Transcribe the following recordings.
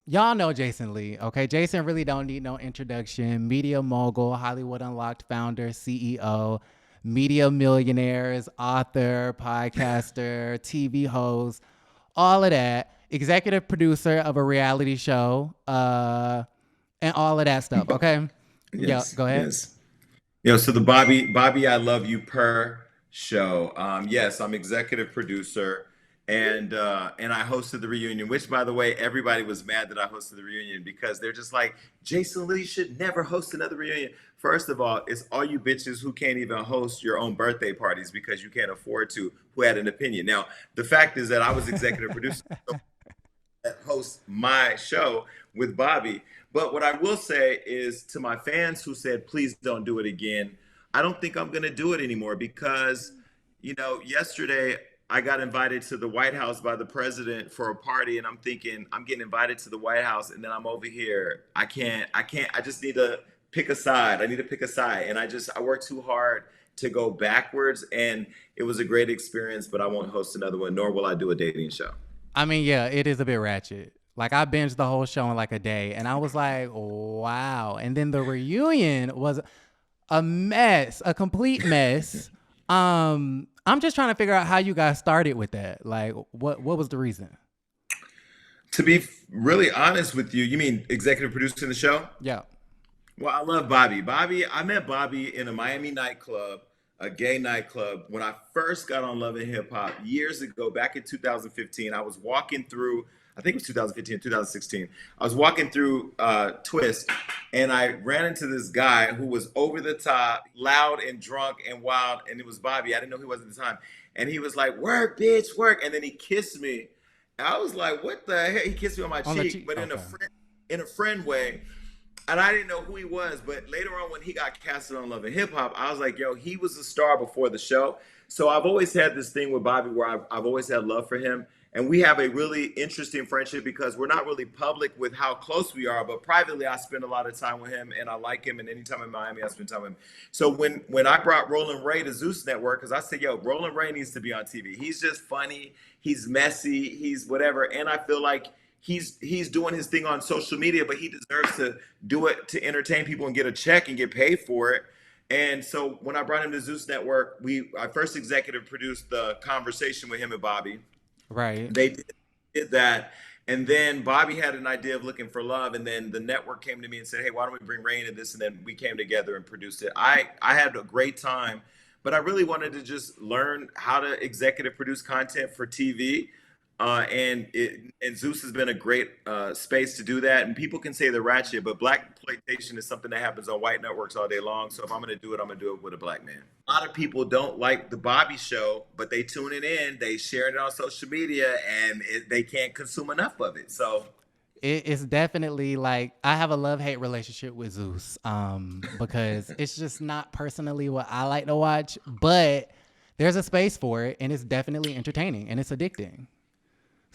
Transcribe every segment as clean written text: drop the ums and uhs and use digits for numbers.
Y'all know Jason Lee, okay? Jason really don't need no introduction. Media mogul, Hollywood Unlocked founder, CEO, media millionaires, author, podcaster, TV host, all of that. Executive producer of a reality show, and all of that stuff, okay? Yeah, Yes, go ahead. yes. So the Bobby, I Love You Per show. Yes, I'm executive producer, and I hosted the reunion. Which, by the way, everybody was mad that I hosted the reunion because they're just like, Jason Lee should never host another reunion. First of all, it's all you bitches who can't even host your own birthday parties because you can't afford to, who had an opinion. Now, the fact is that I was executive producer that hosts my show with Bobby. But what I will say is to my fans who said, please don't do it again, I don't think I'm going to do it anymore because, yesterday I got invited to the White House by the president for a party. And I'm thinking, I'm getting invited to the White House and then I'm over here. I just need to pick a side. I need to pick a side. And I worked too hard to go backwards. And it was a great experience, but I won't host another one, nor will I do a dating show. I mean, yeah, it is a bit ratchet. Like I binged the whole show in like a day, and I was like, wow. And then the reunion was a mess, a complete mess. I'm just trying to figure out how you guys started with that. Like, what was the reason? To be really honest with you, you mean executive producer in the show? Yeah. Well, I love Bobby. I met Bobby in a Miami nightclub, a gay nightclub. When I first got on Love and Hip Hop years ago, back in 2015, I was walking through, I think it was 2015, 2016. I was walking through Twist and I ran into this guy who was over the top, loud and drunk and wild. And it was Bobby. I didn't know who he was at the time. And he was like, work, bitch, work. And then he kissed me. I was like, what the heck? He kissed me on my On the cheek, cheek. but Okay. in a friend way. And I didn't know who he was, but later on when he got casted on Love and Hip Hop, I was like, yo, he was a star before the show. So I've always had this thing with Bobby where I've always had love for him. And we have a really interesting friendship because we're not really public with how close we are, but privately I spend a lot of time with him and I like him. And anytime in Miami, I spend time with him. So when I brought Roland Ray to Zeus Network, because I said, yo, Roland Ray needs to be on TV. He's just funny, he's messy, he's whatever. And I feel like he's doing his thing on social media, but he deserves to do it to entertain people and get a check and get paid for it. And so when I brought him to Zeus Network, I first executive produced the conversation with him and Bobby. Right. They did that. And then Bobby had an idea of looking for love. And then the network came to me and said, hey, why don't we bring Ray into this? And then we came together and produced it. I had a great time, but I really wanted to just learn how to executive produce content for TV. And Zeus has been a great space to do that. And people can say they're ratchet, but black exploitation is something that happens on white networks all day long. So if I'm going to do it, I'm going to do it with a black man. A lot of people don't like the Bobby show, but they tune it in, they share it on social media, and they can't consume enough of it. So It's definitely like I have a love hate relationship with Zeus, because it's just not personally what I like to watch, but there's a space for it, and it's definitely entertaining and it's addicting.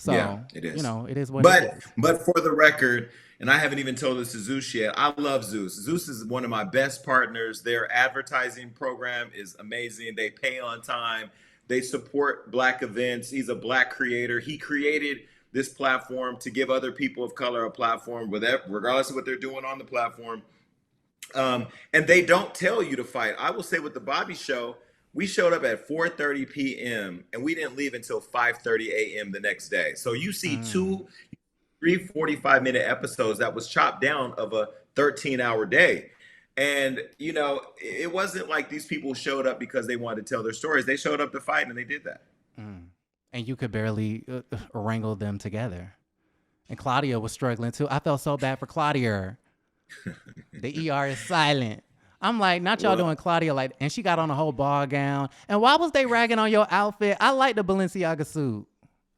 yeah, So it is. it is what it But is. but for the record, and I haven't even told this to Zeus yet, I love Zeus. Zeus is one of my best partners. Their advertising program is amazing. They pay on time. They support black events. He's a black creator. He created this platform to give other people of color a platform, regardless of what they're doing on the platform. And they don't tell you to fight. I will say with the Bobby Show, we showed up at 4:30 p.m. and we didn't leave until 5:30 a.m. the next day. So you see Mm. two, three 45-minute episodes that was chopped down of a 13-hour day. And it wasn't like these people showed up because they wanted to tell their stories. They showed up to fight and they did that. Mm. And you could barely wrangle them together. And Claudia was struggling too. I felt so bad for Claudia. The ER is silent. I'm like, not y'all Well, doing Claudia like, and she got on a whole ball gown. And why was they ragging on your outfit? I like the Balenciaga suit.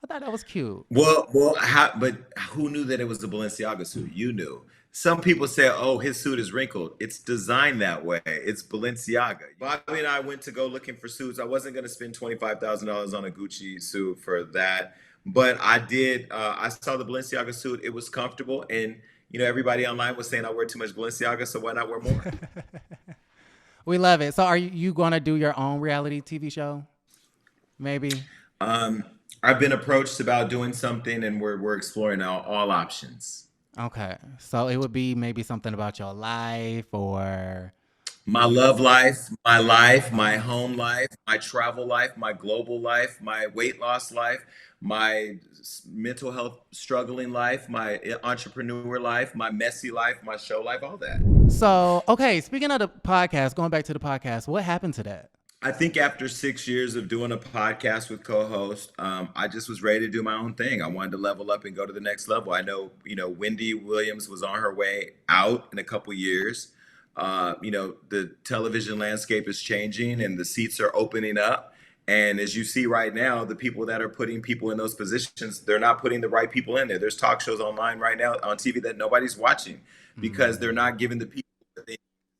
I thought that was cute. but who knew that it was the Balenciaga suit? You knew. Some people say, "Oh, his suit is wrinkled." It's designed that way. It's Balenciaga. Bobby and I went to go looking for suits. I wasn't going to spend $25,000 on a Gucci suit for that, but I did. I saw the Balenciaga suit. It was comfortable, and everybody online was saying I wear too much Balenciaga, so why not wear more? We love it. So are you going to do your own reality TV show? Maybe. Um, I've been approached about doing something, and we're exploring all options. Okay. So it would be maybe something about your life or My love life, my oh. home life, my travel life, my global life, my weight loss life, my mental health struggling life, my entrepreneur life, my messy life, my show life, all that. So, okay, speaking of the podcast, going back to the podcast, what happened to that? I think after 6 years of doing a podcast with co-host, I just was ready to do my own thing. I wanted to level up and go to the next level. I know, Wendy Williams was on her way out in a couple years. The television landscape is changing and the seats are opening up. And as you see right now, the people that are putting people in those positions, they're not putting the right people in there. There's talk shows online right now on TV that nobody's watching because they're Mm. not giving the people that they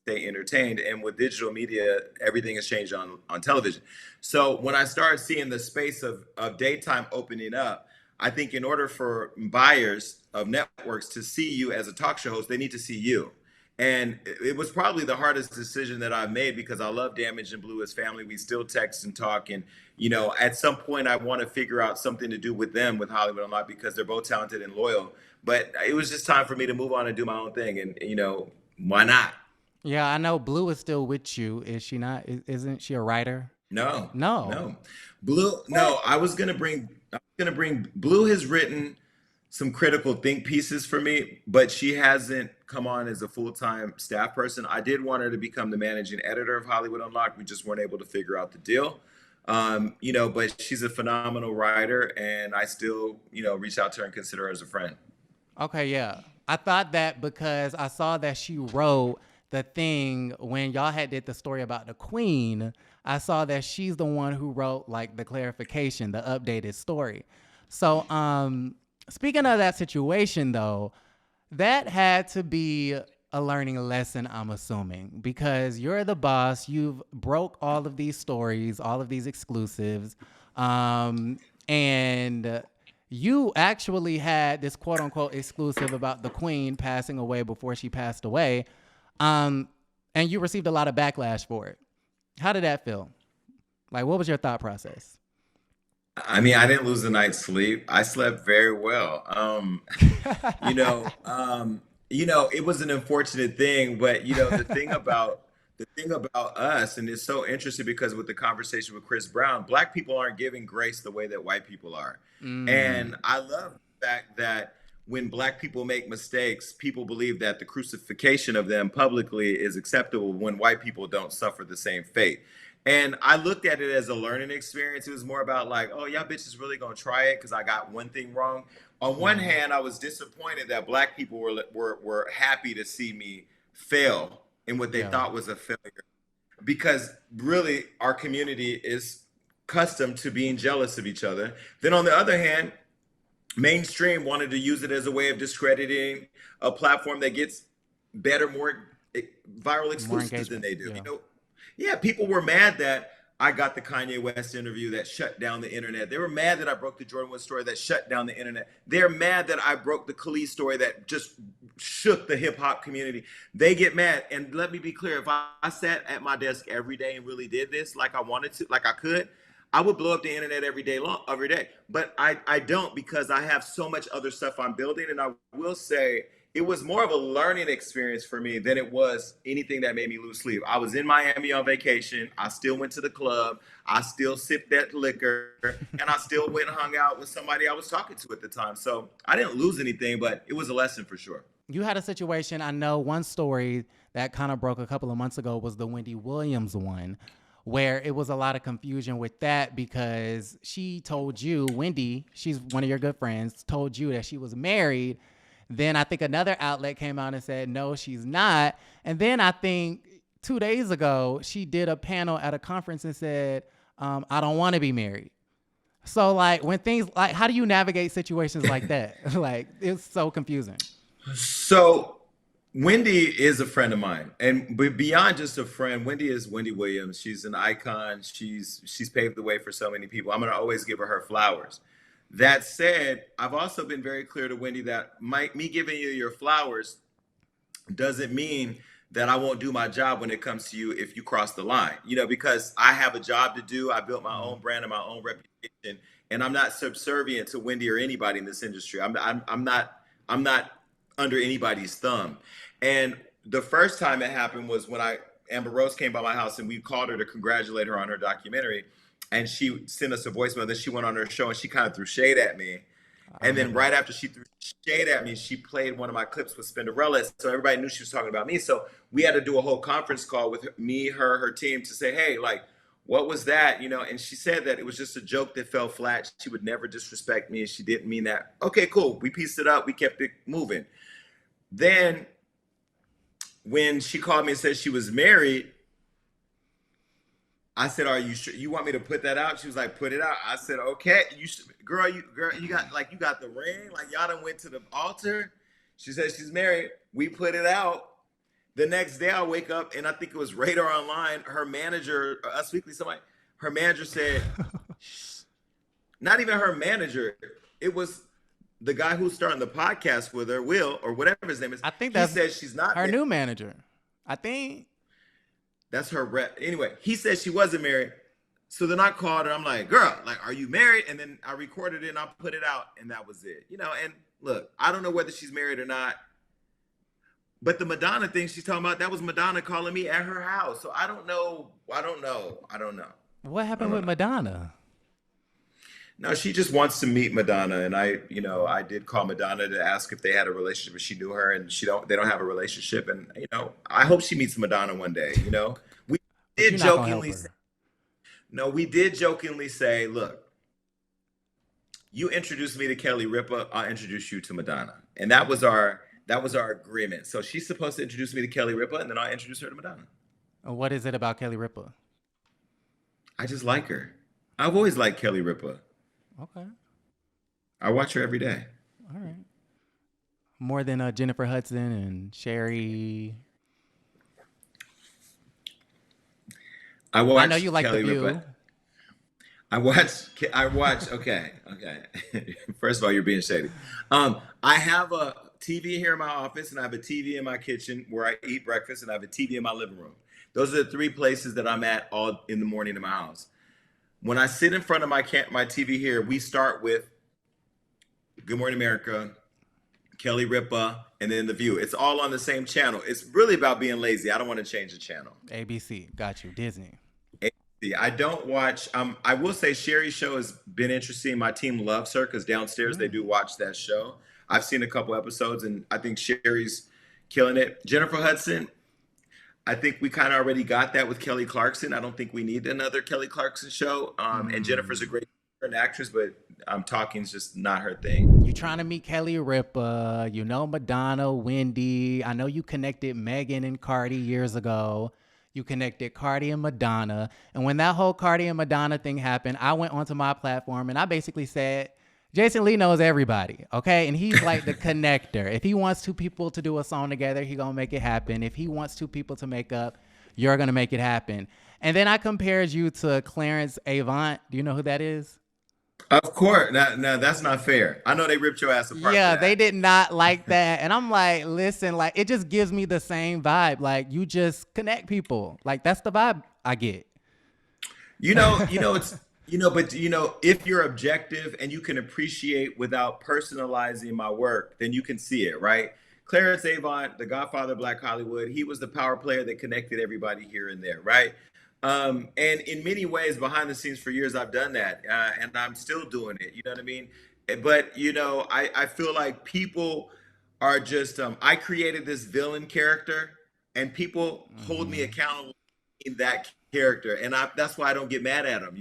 stay entertained. And with digital media, everything has changed on television. So when I started seeing the space of daytime opening up, I think in order for buyers of networks to see you as a talk show host, they need to see you. And it was probably the hardest decision that I made because I love Damage and Blue as family. We still text and talk. And, at some point, I want to figure out something to do with them with Hollywood Unlocked because they're both talented and loyal. But it was just time for me to move on and do my own thing. And, why not? Yeah, I know Blue is still with you. Is she not? Isn't she a writer? No, No. no. Blue, What? no, I was gonna bring Blue has written some critical think pieces for me, but she hasn't come on as a full-time staff person. I did want her to become the managing editor of Hollywood Unlocked. We just weren't able to figure out the deal. But she's a phenomenal writer, and I still, reach out to her and consider her as a friend. Okay, yeah. I thought that because I saw that she wrote the thing when y'all had did the story about the queen. I saw that she's the one who wrote like the clarification, the updated story. So, speaking of that situation though, that had to be a learning lesson, I'm assuming, because you're the boss. You've broke all of these stories, all of these exclusives, and you actually had this quote unquote exclusive about the queen passing away before she passed away, um, and you received a lot of backlash for it. How did that feel? Like, what was your thought process? I mean, I didn't lose a night's sleep. I slept very well. You know, it was an unfortunate thing, but the thing about us, and it's so interesting because with the conversation with Chris Brown, black people aren't giving grace the way that white people are. Mm, And I love the fact that when black people make mistakes, people believe that the crucifixion of them publicly is acceptable when white people don't suffer the same fate. And I looked at it as a learning experience. It was more about like, oh, y'all bitches really gonna try it because I got one thing wrong. On one mm, hand, I was disappointed that black people were happy to see me fail in what they yeah. thought was a failure because really our community is accustomed to being jealous of each other. Then on the other hand, mainstream wanted to use it as a way of discrediting a platform that gets better, more viral More exclusives than engagement. they do. Yeah. Yeah, people were mad that I got the Kanye West interview that shut down the internet. They were mad that I broke the Jordan Wood story that shut down the internet. They're mad that I broke the Khalees story that just shook the hip hop community. They get mad. And let me be clear, if I sat at my desk every day and really did this like I wanted to, like I could, I would blow up the internet every day. But I don't because I have so much other stuff I'm building. And I will say it was more of a learning experience for me than it was anything that made me lose sleep. I was in Miami on vacation. I still went to the club. I still sipped that liquor, and I still went and hung out with somebody I was talking to at the time. So I didn't lose anything, but it was a lesson for sure. You had a situation. I know one story that kind of broke a couple of months ago was the Wendy Williams one, where it was a lot of confusion with that because she told you, Wendy, she's one of your good friends, told you that she was married. Then I think another outlet came out and said, no, she's not. And then I think 2 days ago, she did a panel at a conference and said, I don't want to be married. So, like, when things like, how do you navigate situations like that? Like, it's so confusing. So Wendy is a friend of mine, and beyond just a friend, Wendy is Wendy Williams. She's an icon. She's paved the way for so many people. I'm gonna always give her flowers. That said, I've also been very clear to Wendy that me giving you your flowers doesn't mean that I won't do my job when it comes to you if you cross the line. Because I have a job to do. I built my Mm. own brand and my own reputation, and I'm not subservient to Wendy or anybody in this industry. I'm not. I'm not under anybody's thumb. And the first time it happened was when Amber Rose came by my house and we called her to congratulate her on her documentary. And she sent us a voicemail. Then she went on her show and she kind of threw shade at me. I And then remember right that. after she threw shade at me, she played one of my clips with Spinderella. So everybody knew she was talking about me. So we had to do a whole conference call with me, her team to say, hey, like, what was that? You know, and she said that it was just a joke that fell flat. She would never disrespect me and she didn't mean that. Okay, cool. We pieced it up. We kept it moving. Then when she called me and said she was married, I said, "Are you sure you want me to put that out?" She was like, "Put it out." I said, "Okay." You should, girl, you got like you got the ring, like y'all done went to the altar. She said she's married. We put it out. The next day, I wake up and I think it was Radar Online. Her manager, Us Weekly, somebody. Her manager said, not even her manager. It was the guy who's starting the podcast with her, Will, or whatever his name is. I think He that's said she's not her married. new manager. I think. That's her rep. Anyway, he said she wasn't married. So then I called her. I'm like, girl, like, are you married? And then I recorded it and I put it out, and that was it. You know, and look, I don't know whether she's married or not, but the Madonna thing she's talking about, that was Madonna calling me at her house. So I don't know. I don't know. I don't know. What I happened don't with know. Madonna? No, she just wants to meet Madonna, and I did call Madonna to ask if they had a relationship, but she knew her, and they don't have a relationship, and I hope she meets Madonna one day. We But did you're not gonna help jokingly say, her. no, we did jokingly say, look, you introduced me to Kelly Ripa, I'll introduce you to Madonna, and that was our agreement. So she's supposed to introduce me to Kelly Ripa, and then I'll introduce her to Madonna. What is it about Kelly Ripa? I just like her. I've always liked Kelly Ripa. Okay, I watch her every day. all right. More than Jennifer Hudson and Sherry. I I know watch you like The Kelly Ripa. View. Okay. First of all, you're being shady. I have a TV here in my office, and I have a TV in my kitchen where I eat breakfast, and I have a TV in my living room. Those are the three places that I'm at all in the morning in my house. When I sit in front of my TV here, we start with Good Morning America, Kelly Ripa, and then The View. It's all on the same channel. It's really about being lazy. I don't want to change the channel. ABC, got you. Disney. I don't watch. I will say Sherry's show has been interesting. My team loves her because downstairs they do watch that show. I've seen a couple episodes, and I think Sherry's killing it. Jennifer Hudson, I think we kind of already got that with Kelly Clarkson. I don't think we need another Kelly Clarkson show. And Jennifer's a great actress, but talking's just not her thing. You trying to meet Kelly Ripa? You know Madonna, Wendy. I know you connected Megan and Cardi years ago. You connected Cardi and Madonna. And when that whole Cardi and Madonna thing happened, I went onto my platform and I basically said, Jason Lee knows everybody, okay? And he's like the connector. If he wants two people to do a song together, he gonna make it happen. If he wants two people to make up, you're gonna make it happen. And then I compared you to Clarence Avant. Do you know who that is? Of course. Now that's not fair. I know they ripped your ass apart Yeah, for they that. did not like that. And I'm like, listen, like it just gives me the same vibe. Like you just connect people. Like that's the vibe I get. But if you're objective and you can appreciate without personalizing my work, then you can see it, right? Clarence Avant, the Godfather of Black Hollywood, he was the power player that connected everybody here and there, right? And in many ways, behind the scenes for years, I've done that, and I'm still doing it. You know what I mean? But I feel like people are just. I created this villain character, and people hold me accountable in that character, and that's why I don't get mad at them.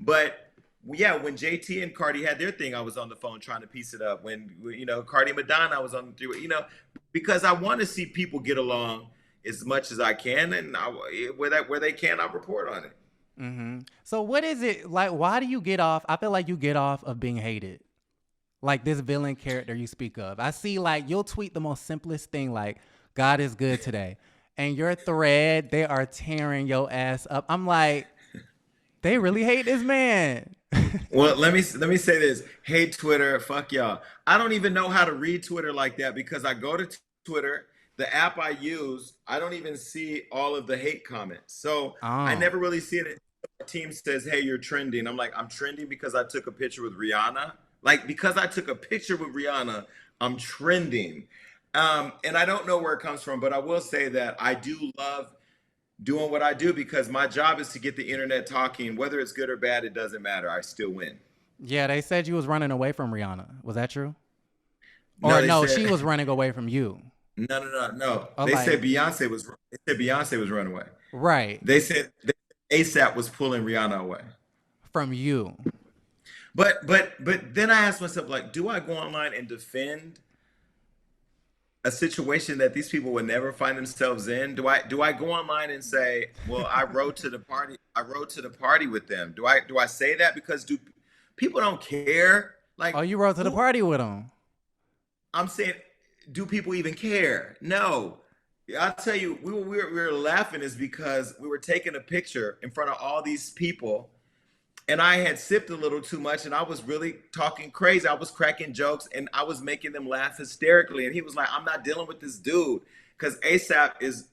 But yeah, when JT and Cardi had their thing, I was on the phone trying to piece it up. When Cardi and Madonna, I was on because I want to see people get along as much as I can, and where they can, I report on it. So what is it like? Why do you get off? I feel like you get off of being hated. Like this villain character you speak of. I see like you'll tweet the most simplest thing like God is good today. And your thread, they are tearing your ass up. I'm like, they really hate this man. Well, let me say this. Hey, Twitter, fuck y'all. I don't even know how to read Twitter like that because I go to Twitter, the app I use, I don't even see all of the hate comments. So I Oh. never really see it. Our team says, hey, you're trending. I'm like, I'm trending because I took a picture with Rihanna. Like, because I took a picture with Rihanna, I'm trending. And I don't know where it comes from, but I will say that I do love doing what I do because my job is to get the internet talking. Whether it's good or bad, it doesn't matter. I still win. Yeah, they said you was running away from Rihanna. Was that true? No, Or they no, said she was running away from you. no. Or They said like, Beyonce was. They said Beyonce was running away. right, They ASAP was pulling Rihanna away. from you. But then I asked myself, like, do I go online and defend a situation that these people would never find themselves in? Do I go online and say, well, I rode to the party with them? Do I say that because do people don't care? Oh, Like you rode to the who party with him. I'm saying, do people even care? No. I'll tell you, we were laughing is because we were taking a picture in front of all these people and I had sipped a little too much and I was really talking crazy. I was cracking jokes and I was making them laugh hysterically. And he was like, I'm not dealing with this dude. Because ASAP is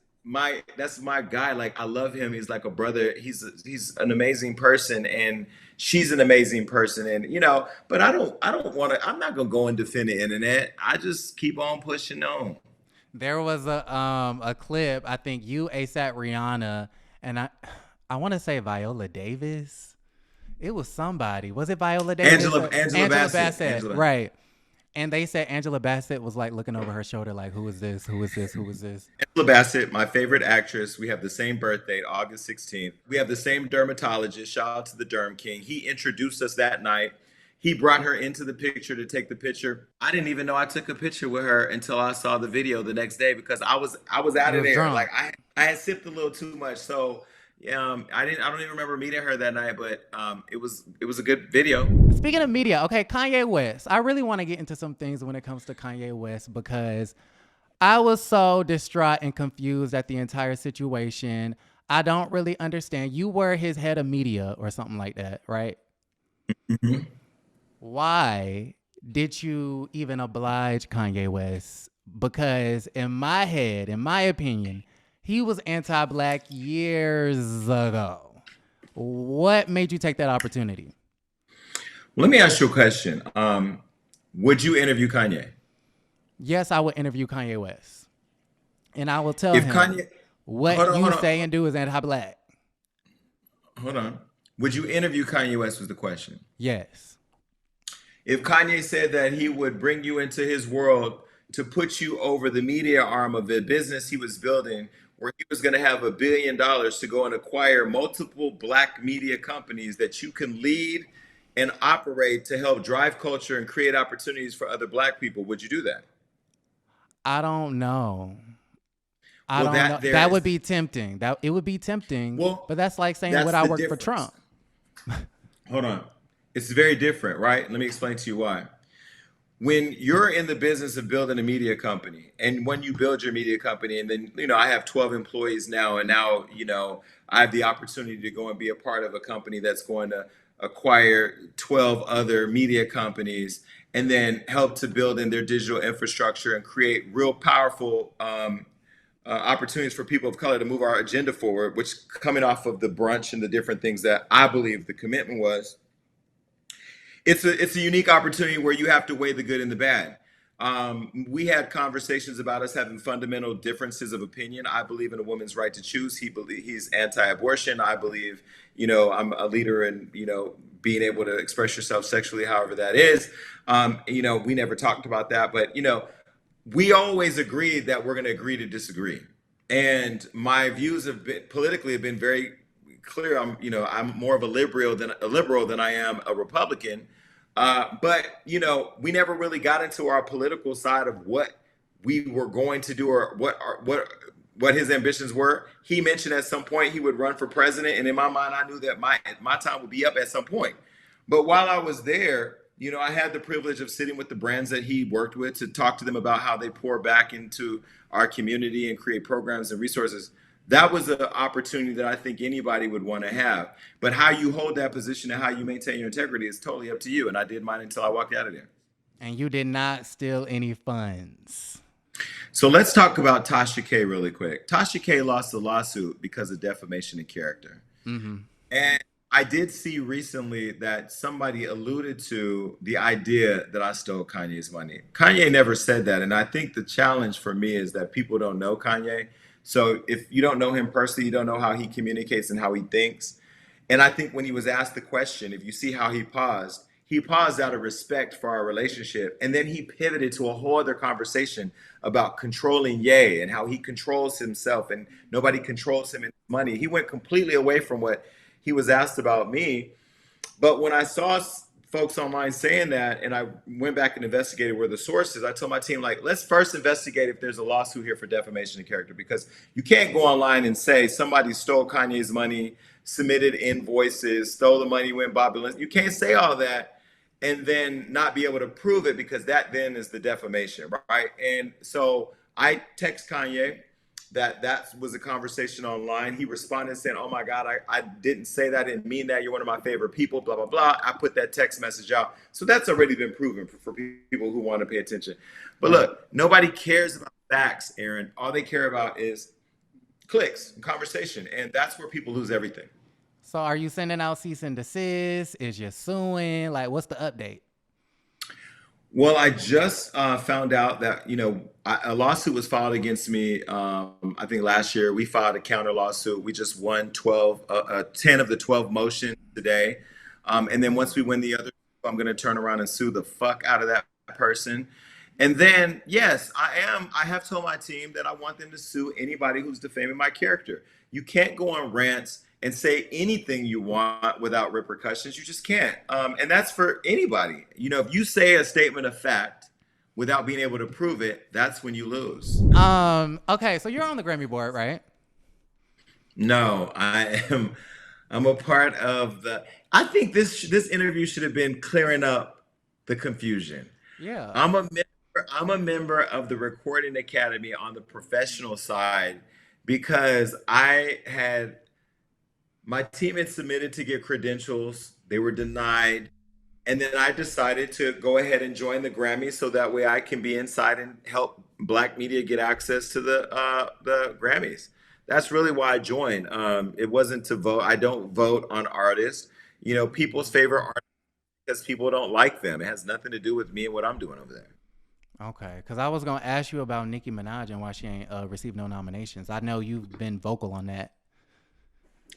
that's my guy. Like I love him. He's like a brother. He's an amazing person and she's an amazing person. And but I don't want to, I'm not gonna go and defend the internet. I just keep on pushing on. There was a clip, I think you, ASAP, Rihanna, and I want to say Viola Davis. It was somebody. Was it Viola Davis? Angela Bassett. Angela. Right. And they said Angela Bassett was like looking over her shoulder, like, who is this? Who is this? Who is this? Angela Bassett, my favorite actress. We have the same birthday, August 16th. We have the same dermatologist. Shout out to the Derm King. He introduced us that night. He brought her into the picture to take the picture. I didn't even know I took a picture with her until I saw the video the next day because I was out You of was there. drunk. Like I had sipped a little too much. So I don't even remember meeting her that night, but it was a good video. Speaking of media, okay, Kanye West. I really want to get into some things when it comes to Kanye West because I was so distraught and confused at the entire situation. I don't really understand. You were his head of media or something like that, right? Mhm. Why did you even oblige Kanye West? Because in my head, in my opinion, he was anti-black years ago. What made you take that opportunity? Let me ask you a question. Would you interview Kanye? Yes, I would interview Kanye West. And I will tell If him Kanye, what hold on, you hold on, say and do is anti-black. hold on. Would you interview Kanye West was the question. Yes. If Kanye said that he would bring you into his world to put you over the media arm of the business he was building, where he was going to have $1 billion to go and acquire multiple black media companies that you can lead and operate to help drive culture and create opportunities for other black people, would you do that? I don't know. I Well, don't know. that there That would is, be tempting. That it would be tempting, well, but that's like saying would that's I the work for difference. Trump? Hold on. It's very different, right? Let me explain to you why. When you're in the business of building a media company and when you build your media company and then I have 12 employees now and now I have the opportunity to go and be a part of a company that's going to acquire 12 other media companies and then help to build in their digital infrastructure and create real powerful opportunities for people of color to move our agenda forward, which coming off of the brunch and the different things that I believe the commitment was, it's a unique opportunity where you have to weigh the good and the bad. We had conversations about us having fundamental differences of opinion. I believe in a woman's right to choose. He's anti-abortion. I believe, I'm a leader in, being able to express yourself sexually, however that is. We never talked about that, but we always agreed that we're going to agree to disagree. And my views politically have been very clear. I'm more of a liberal than I am a Republican. But we never really got into our political side of what we were going to do or what his ambitions were. He mentioned at some point he would run for president, and in my mind, I knew that my time would be up at some point. But while I was there, I had the privilege of sitting with the brands that he worked with to talk to them about how they pour back into our community and create programs and resources. That was an opportunity that I think anybody would want to have. But how you hold that position and how you maintain your integrity is totally up to you. And I did mine until I walked out of there. And you did not steal any funds. So let's talk about Tasha K really quick. Tasha K lost the lawsuit because of defamation of character. Mm-hmm. And I did see recently that somebody alluded to the idea that I stole Kanye's money. Kanye never said that. And I think the challenge for me is that people don't know Kanye. So if you don't know him personally, you don't know how he communicates and how he thinks. And I think when he was asked the question, if you see how he paused out of respect for our relationship. And then he pivoted to a whole other conversation about controlling Ye and how he controls himself and nobody controls him in money. He went completely away from what he was asked about me. But when I saw folks online saying that, and I went back and investigated where the source is, I told my team, like, let's first investigate if there's a lawsuit here for defamation of character, because you can't go online and say somebody stole Kanye's money, submitted invoices, stole the money, went Bobby Lynn. You can't say all that and then not be able to prove it, because that then is the defamation, right? And so I text Kanye that was a conversation online. He responded saying, "Oh my God, I didn't say that. I didn't mean that. You're one of my favorite people, blah, blah, blah." I put that text message out. So that's already been proven for people who want to pay attention. But look, nobody cares about facts, Aaron. All they care about is clicks and conversation. And that's where people lose everything. So are you sending out cease and desist? Is you suing? Like, what's the update? Well, I just found out that, a lawsuit was filed against me. I think last year we filed a counter lawsuit. We just won 10 of the 12 motions today. And then once we win the other, I'm going to turn around and sue the fuck out of that person. And then, yes, I have told my team that I want them to sue anybody who's defaming my character. You can't go on rants and say anything you want without repercussions. You just can't. And that's for anybody. If you say a statement of fact without being able to prove it, that's when you lose. Okay, so you're on the Grammy board, right? No, I'm a part of I think this interview should have been clearing up the confusion. Yeah. I'm a member of the Recording Academy on the professional side, because my team had submitted to get credentials. They were denied. And then I decided to go ahead and join the Grammys so that way I can be inside and help Black media get access to the Grammys. That's really why I joined. It wasn't to vote. I don't vote on artists. People's favorite artists because people don't like them. It has nothing to do with me and what I'm doing over there. Okay, because I was gonna ask you about Nicki Minaj and why she ain't received no nominations. I know you've been vocal on that.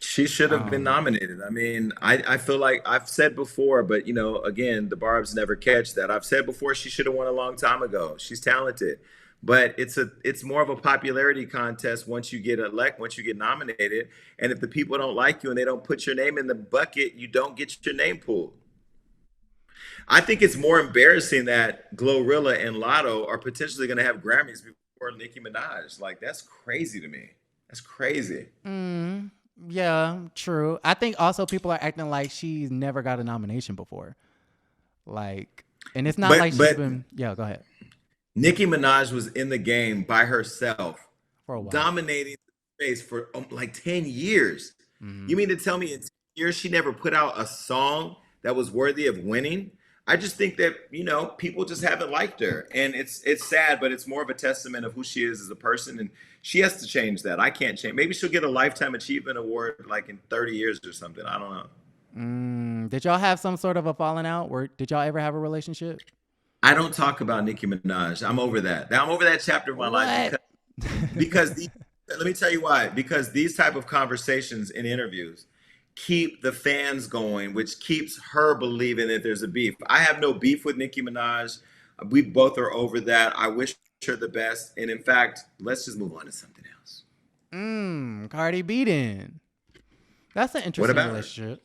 She should have been Um, nominated. I mean, I feel like I've said before, but again, the Barb's never catch that. I've said before she should have won a long time ago. She's talented, but it's more of a popularity contest once you once you get nominated, and if the people don't like you and they don't put your name in the bucket, you don't get your name pulled. I think it's more embarrassing that Glorilla and Lotto are potentially going to have Grammys before Nicki Minaj. Like, that's crazy to me. That's crazy. mm, yeah, true. I think also people are acting like she's never got a nomination before. Like, and it's not like But she's but been. Yeah, go ahead. Nicki Minaj was in the game by herself, For a while. dominating the space for like 10 years. Hmm. You mean to tell me in 10 years she never put out a song that was worthy of winning? I just think that, people just haven't liked her. And it's sad, but it's more of a testament of who she is as a person. And she has to change that. I can't change. Maybe she'll get a lifetime achievement award like in 30 years or something. I don't know. Did y'all have some sort of a falling out? Or did y'all ever have a relationship? I don't talk about Nicki Minaj. I'm over that. I'm over that chapter of my life What? because let me tell you why. Because these type of conversations and interviews keep the fans going, which keeps her believing that there's a beef. I have no beef with Nicki Minaj. We both are over that. I wish her the best. And in fact, let's just move on to something else. Cardi B then. That's an What interesting about her? relationship.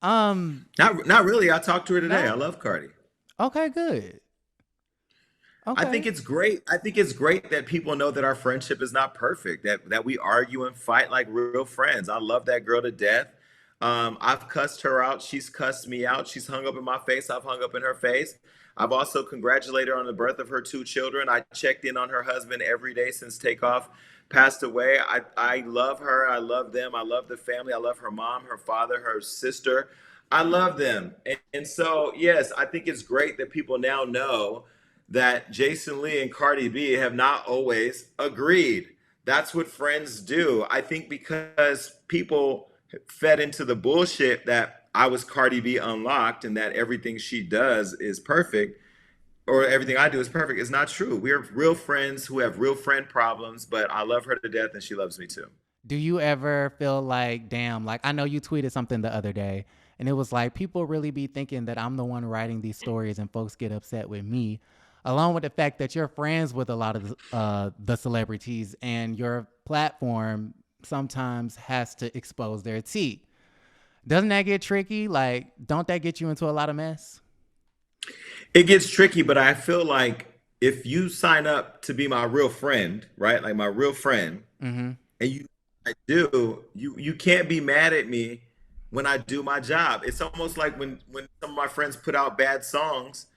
Um, Not really. I talked to her today. I no. love Cardi. Okay, good. I think Okay. it's great. I think it's great that people know that our friendship is not perfect, that we argue and fight like real friends. I love that girl to death. I've cussed her out. She's cussed me out. She's hung up in my face. I've hung up in her face. I've also congratulated her on the birth of her two children. I checked in on her husband every day since Takeoff passed away. I love her. I love them. I love the family. I love her mom, her father, her sister. I love them. And so, yes, I think it's great that people now know that Jason Lee and Cardi B have not always agreed. That's what friends do. I think because people fed into the bullshit that I was Cardi B unlocked and that everything she does is perfect or everything I do is perfect is not true. We are real friends who have real friend problems, but I love her to death and she loves me too. Do you ever feel like, damn, like I know you tweeted something the other day and it was like people really be thinking that I'm the one writing these stories and folks get upset with me, along with the fact that you're friends with a lot of the celebrities and your platform sometimes has to expose their tea. Doesn't that get tricky? Like, don't that get you into a lot of mess? It gets tricky, but I feel like if you sign up to be my real friend, right? Like my real friend, Mm-hmm. and you I do, you can't be mad at me when I do my job. It's almost like when some of my friends put out bad songs,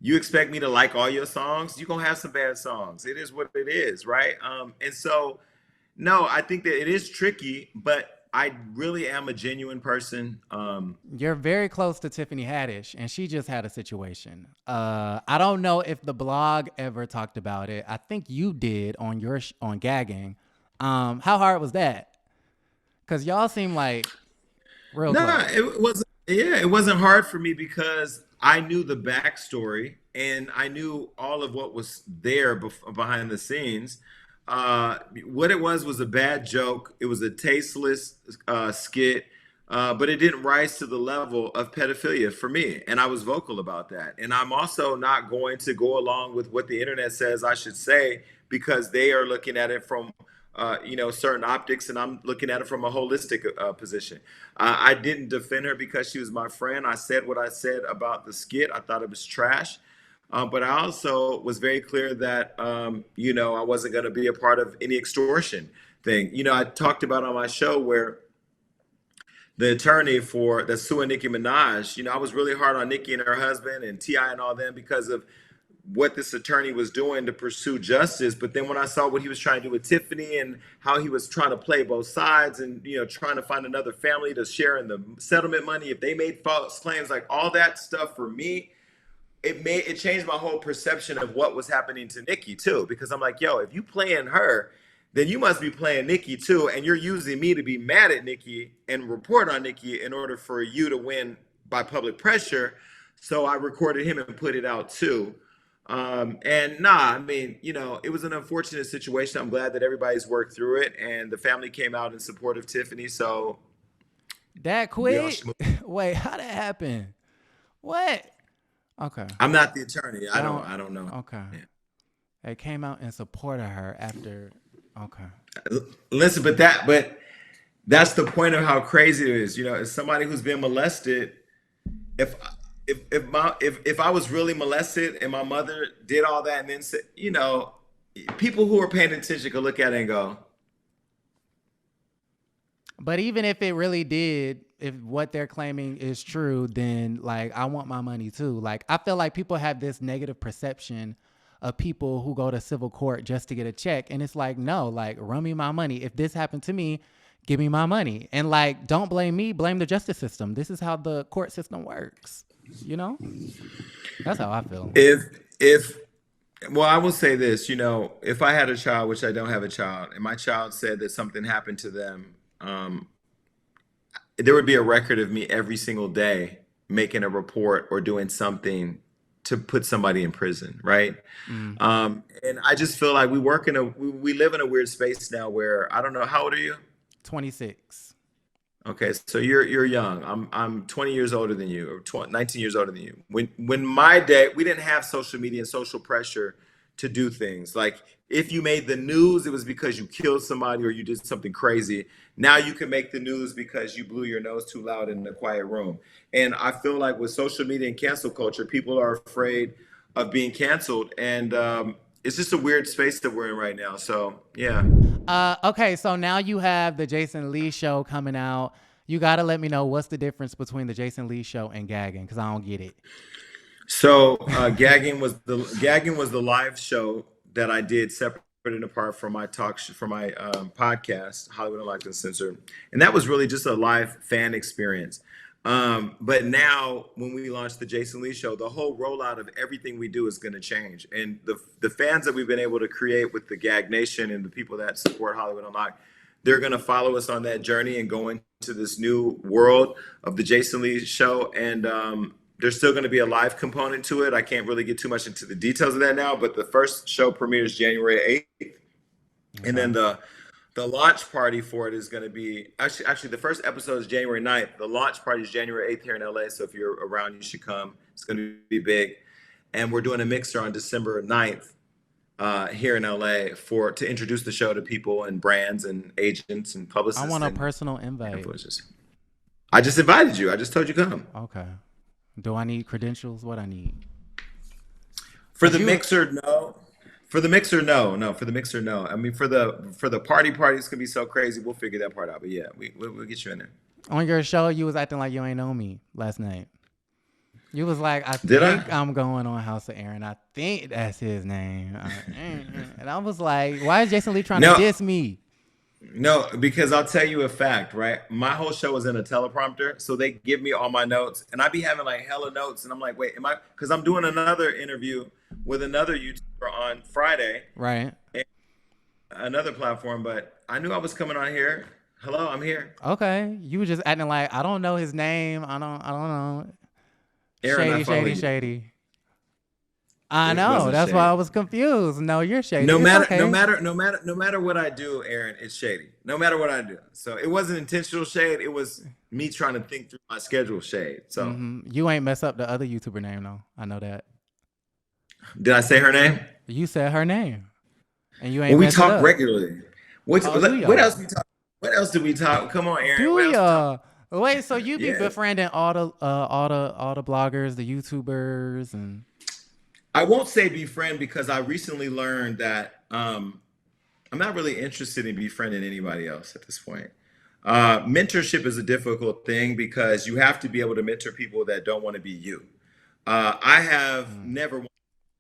you expect me to like all your songs. You're gonna have some bad songs. It is what it is, right? And so no, I think that it is tricky, but I really am a genuine person. You're very close to Tiffany Haddish, and she just had a situation. I don't know if the blog ever talked about it. I think you did on your on gagging. How hard was that? Cause y'all seem like real No, close. it wasn't. Yeah, it wasn't hard for me because I knew the backstory and I knew all of what was there behind the scenes. What it was a bad joke. It was a tasteless skit, but it didn't rise to the level of pedophilia for me, and I was vocal about that. And I'm also not going to go along with what the internet says I should say because they are looking at it from certain optics, and I'm looking at it from a holistic position. I didn't defend her because she was my friend. I said what I said about the skit. I thought it was trash. But I also was very clear that, I wasn't going to be a part of any extortion thing. I talked about on my show where the attorney for that's suing Nicki Minaj, I was really hard on Nicki and her husband and T.I. and all them because of what this attorney was doing to pursue justice. But then when I saw what he was trying to do with Tiffany and how he was trying to play both sides and, trying to find another family to share in the settlement money if they made false claims, like all that stuff for me, it changed my whole perception of what was happening to Nicki too. Because I'm like, yo, if you playing her, then you must be playing Nicki too. And you're using me to be mad at Nicki and report on Nicki in order for you to win by public pressure. So I recorded him and put it out too. And nah, I mean, it was an unfortunate situation. I'm glad that everybody's worked through it and the family came out in support of Tiffany. So That we all quick? should move. Wait, how that happen? What? Okay. I'm not the attorney. I don't Don't. I don't know. Okay. Yeah. They came out in support of her after. Okay. Listen, but that's the point of how crazy it is. As somebody who's been molested, if if I was really molested and my mother did all that and then said, people who are paying attention could look at it and go, But even if it really did, if what they're claiming is true, then like I want my money too. Like I feel like people have this negative perception of people who go to civil court just to get a check. And it's like, no, like run me my money. If this happened to me, give me my money. And like, don't blame me, blame the justice system. This is how the court system works. You know? That's how I feel. if well, I will say this, if I had a child, which I don't have a child, and my child said that something happened to them, there would be a record of me every single day making a report or doing something to put somebody in prison, right? Mm, And I just feel like we live in a weird space now where I don't know, how old are you? 26. Okay, so you're young. I'm 20 years older than you, or 19 years older than you. When my day, we didn't have social media and social pressure to do things. Like if you made the news, it was because you killed somebody or you did something crazy. Now you can make the news because you blew your nose too loud in a quiet room. And I feel like with social media and cancel culture, people are afraid of being canceled, and it's just a weird space that we're in right now. So yeah. Okay, so now you have the Jason Lee show coming out. You got to let me know what's the difference between the Jason Lee show and gagging, because I don't get it. So gagging was the live show that I did separate and apart from my from my podcast, Hollywood Unlocked and Censored, and that was really just a live fan experience. But now, when we launch the Jason Lee show, the whole rollout of everything we do is going to change, and the fans that we've been able to create with the Gag Nation and the people that support Hollywood Unlocked, they're going to follow us on that journey and go into this new world of the Jason Lee show. And there's still going to be a live component to it. I can't really get too much into the details of that now, but the first show premieres January 8th. Okay. And then the launch party for it is going to be actually the first episode is January 9th. The launch party is January 8th here in LA. So if you're around, you should come. It's going to be big. And we're doing a mixer on December 9th here in LA to introduce the show to people and brands and agents and publicists. I want a personal invite. Influencers. I just invited you. I just told you come. Okay. Do I need credentials? What I need? For the mixer, no. For the mixer, no. No, for the mixer, no. I mean, for the party, it's gonna be so crazy. We'll figure that part out. But yeah, we'll get you in there. On your show, you was acting like you ain't know me last night. You was like, I'm going on House of Aaron. I think that's his name. And I was like, why is Jason Lee trying to diss me? No, because I'll tell you a fact, right? My whole show is in a teleprompter, so they give me all my notes, and I be having like hella notes, and I'm like, wait, because I'm doing another interview with another YouTuber on Friday, right? Another platform, but I knew I was coming on here. Hello, I'm here. Okay, you were just acting like I don't know his name. I don't know. Aaron, shady. I know. That's why I was confused. No, you're shady. No matter what I do, Aaron, it's shady. No matter what I do. So it wasn't intentional shade. It was me trying to think through my schedule shade. So you ain't mess up the other YouTuber name though. I know that. Did I say her name? You said her name, and you ain't. Well, we talk regularly. What else we talk? What else do we talk? Come on, Aaron. Do y'all? Wait, so you be befriending all the bloggers, the YouTubers, and I won't say befriend because I recently learned that I'm not really interested in befriending anybody else at this point. Mentorship is a difficult thing because you have to be able to mentor people that don't want to be you. I have never wanted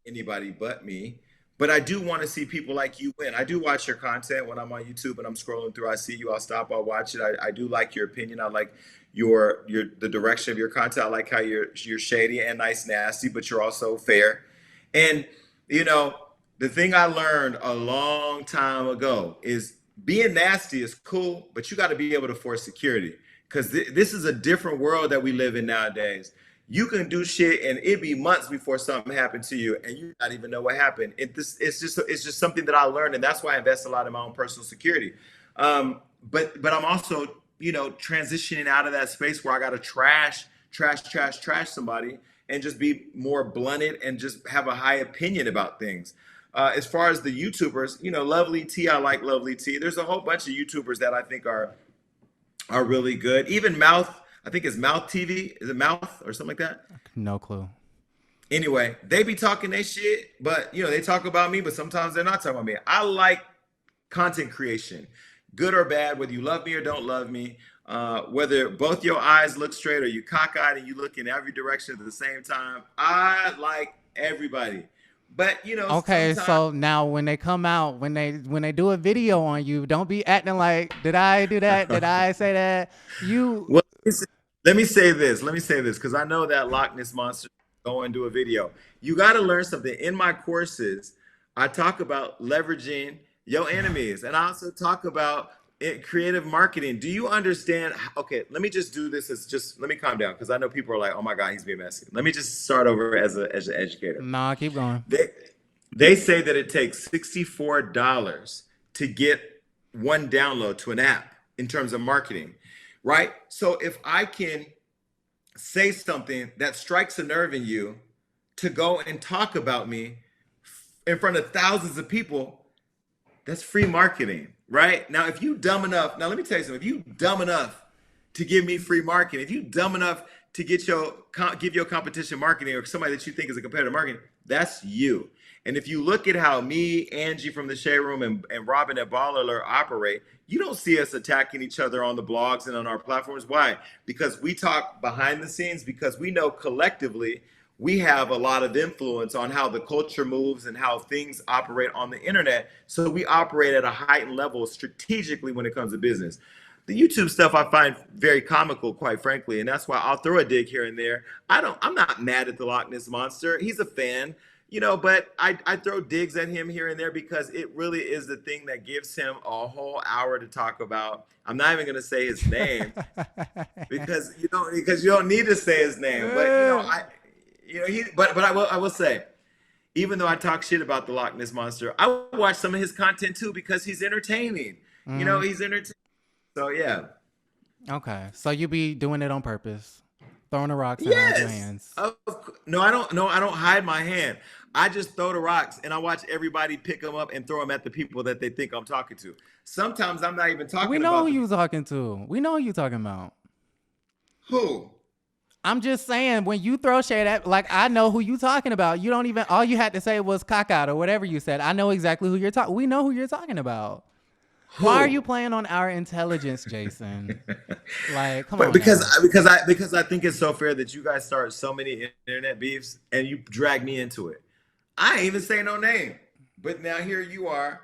anybody but me, but I do want to see people like you win. I do watch your content when I'm on YouTube and I'm scrolling through. I see you. I'll stop. I'll watch it. I do like your opinion. I like the direction of your content. I like how you're shady and nice, nasty, but you're also fair. And the thing I learned a long time ago is being nasty is cool, but you got to be able to force security because this is a different world that we live in nowadays. You can do shit and it be months before something happened to you and you not even know what happened. It's just something that I learned, and that's why I invest a lot in my own personal security. But I'm also transitioning out of that space where I got to trash somebody and just be more blunted and just have a high opinion about things. As far as the YouTubers, Lovely T, I like Lovely T. There's a whole bunch of YouTubers that I think are really good. Even Mouth. I think it's Mouth TV. Is it Mouth or something like that? No clue. Anyway, they be talking their shit, but they talk about me, but sometimes they're not talking about me. I like content creation, good or bad, whether you love me or don't love me, whether both your eyes look straight or you cockeyed and you look in every direction at the same time. I like everybody. But okay, so now when they come out, when they do a video on you, don't be acting like, did I do that? Did I say that? Well, let me say this because I know that Loch Ness Monster go and do a video. You got to learn something. In my courses, I talk about leveraging your enemies, and I also talk about creative marketing. Do you understand? Okay, let me just do this. Let me calm down because I know people are like, oh my God, he's being messy. Let me just start over as an educator. Nah, keep going. They say that it takes $64 to get one download to an app in terms of marketing. Right? So if I can say something that strikes a nerve in you to go and talk about me in front of thousands of people, that's free marketing, right? Now, if you dumb enough, now let me tell you something, if you dumb enough to give me free marketing, if you dumb enough to give your competition marketing or somebody that you think is a competitor marketing, that's you. And if you look at how me, Angie from the Shade Room, and Robin at Baller Alert operate, you don't see us attacking each other on the blogs and on our platforms. Why? Because we talk behind the scenes, because we know collectively we have a lot of influence on how the culture moves and how things operate on the internet. So we operate at a heightened level strategically when it comes to business. The YouTube stuff I find very comical, quite frankly, and that's why I'll throw a dig here and there. I'm not mad at the Loch Ness Monster. He's a fan. But I throw digs at him here and there because it really is the thing that gives him a whole hour to talk about. I'm not even going to say his name because you don't need to say his name. But I will say, even though I talk shit about the Loch Ness monster, I watch some of his content too because he's entertaining. He's entertaining. So yeah. Okay, so you be doing it on purpose, throwing the rocks and hide your Yes. hands. No, I don't. No, I don't hide my hand. I just throw the rocks and I watch everybody pick them up and throw them at the people that they think I'm talking to. Sometimes I'm not even talking We know about who you talking to. We know who you talking about. who. I'm just saying, when you throw shade at, like, I know who you talking about. You don't even, all you had to say was cock out or whatever you said. I know exactly who you're talking. We know who you're talking about. Who? Why are you playing on our intelligence, Jason? Like, come But on because now. because I think it's so fair that you guys start so many internet beefs and you drag me into it. I ain't even say no name, but now here you are.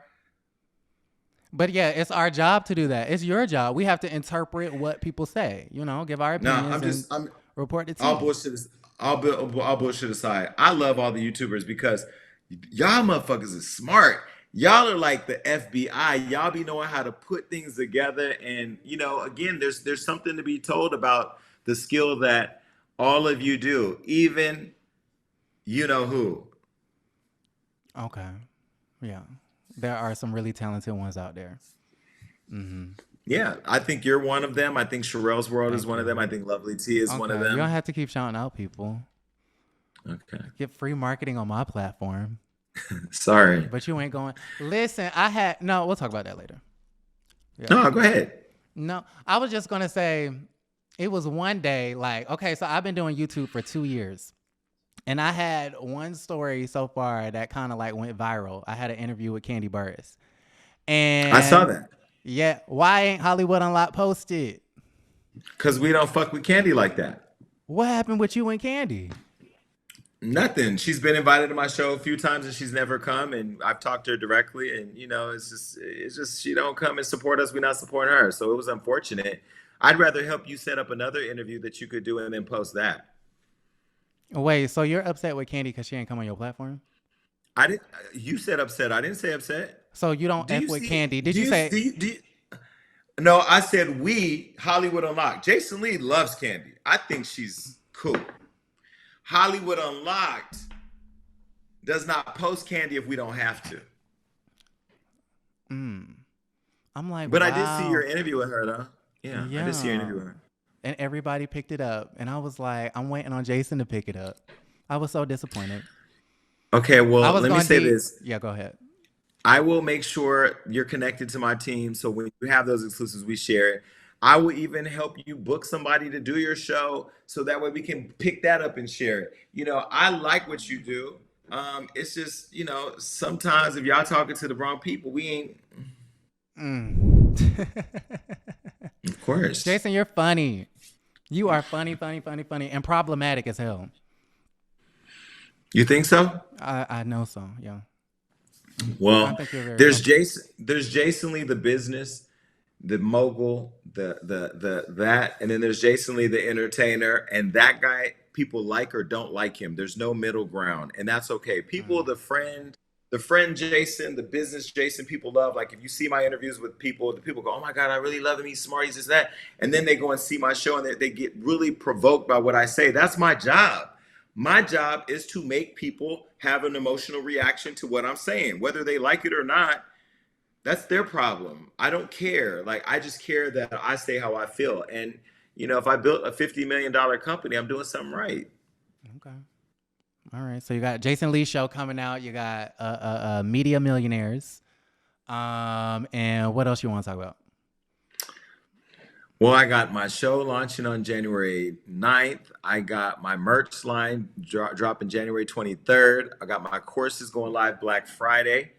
But yeah, it's our job to do that. It's your job. We have to interpret what people say, give our No, opinions and I'm report the all tea. bullshit. All bullshit aside. I love all the YouTubers because y'all motherfuckers is smart. Y'all are like the FBI. Y'all be knowing how to put things together, and again, there's something to be told about the skill that all of you do. Even you know who. Okay. Yeah. There are some really talented ones out there. Yeah, I think you're one of them. I think Sherelle's World is Thank one of them. you. I think Lovely T is one of Okay. You don't them. have to keep shouting out people. Okay. Get free marketing on my platform. Sorry. But you ain't going. Listen, no, we'll talk about that later. Yeah. No, go ahead. No, I was just going to say, it was one day, like, okay, so I've been doing YouTube for 2 years. And I had one story so far that kind of like went viral. I had an interview with Kandi Burruss. I saw And that. yeah, why ain't Hollywood Unlocked posted? Because we don't fuck with Candy like that. What happened with you and Kandi? Nothing. She's been invited to my show a few times and she's never come. And I've talked to her directly, and it's just she don't come and support us. We're not supporting her. So it was unfortunate. I'd rather help you set up another interview that you could do and then post that. Wait, so you're upset with Kandi because she ain't come on your platform? I didn't. You said upset. I didn't say upset. So you don't Do F you with see? Kandi. Did Do you you say, see? No, I said we Hollywood Unlocked. Jason Lee loves Candy. I think she's cool. Hollywood Unlocked does not post Candy if we don't have to. I'm like, But I did see your wow. interview with her though. Yeah, I did see your Yeah. interview with her. And everybody picked it up. And I was like, I'm waiting on Jason to pick it up. I was so disappointed. Okay, I well, was let me going say deep. this. Yeah, go ahead. I will make sure you're connected to my team. So when you have those exclusives, we share it. I will even help you book somebody to do your show so that way we can pick that up and share it. I like what you do. It's just, sometimes if y'all talking to the wrong people, we ain't, of course. Jason, you're funny. You are funny, funny, funny, funny, and problematic as hell. You think so? I know so. Yeah. I Well, think you're very there's funny. Jason Lee, the business, the mogul, the that, and then there's Jason Lee, the entertainer, and that guy people like or don't like him. There's no middle ground, and that's okay. People, the friend Jason, the business Jason, people love. Like if you see my interviews with people, the people go, "Oh my God, I really love him. He's smart. He's just that," and then they go and see my show, and they get really provoked by what I say. That's my job. My job is to make people have an emotional reaction to what I'm saying, whether they like it or not. That's their problem. I don't care. Like I just care that I say how I feel. And if I built a $50 million company, I'm doing something right. Okay. All right. So you got Jason Lee's show coming out. You got Media Millionaires. And what else you want to talk about? Well, I got my show launching on January 9th. I got my merch line dropping January 23rd. I got my courses going live Black Friday.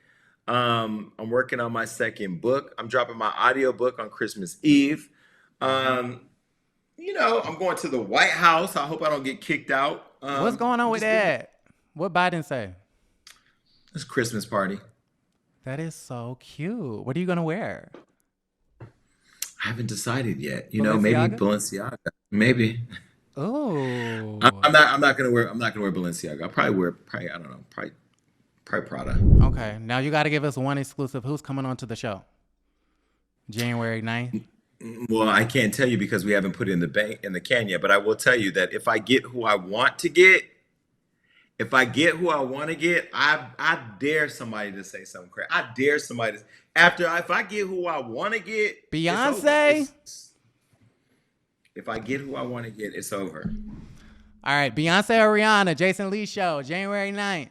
I'm working on my second book. I'm dropping my audio book on Christmas Eve. Um, I'm going to the White House. I hope I don't get kicked out. What's going on I'm with just doing that? What Biden say? this Christmas party. That is so cute. What are you gonna wear? I haven't decided yet. Maybe Balenciaga? Balenciaga. Maybe. Oh. I'm not gonna wear Balenciaga. I'll probably wear I don't know, probably Prada. Okay. Now you got to give us one exclusive. Who's coming on to the show? January 9th? Well, I can't tell you because we haven't put it in the bank in the can yet, but I will tell you that if I get who I want to get, I dare somebody to say something crazy. I dare somebody to, if I get who I want to get, it's over. Beyonce? If I get who I want to get, it's over. All right. Beyonce or Rihanna? Jason Lee Show, January 9th.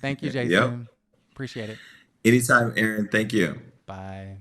Thank you, Jason. Yep. Appreciate it. Anytime, Aaron. Thank you. Bye.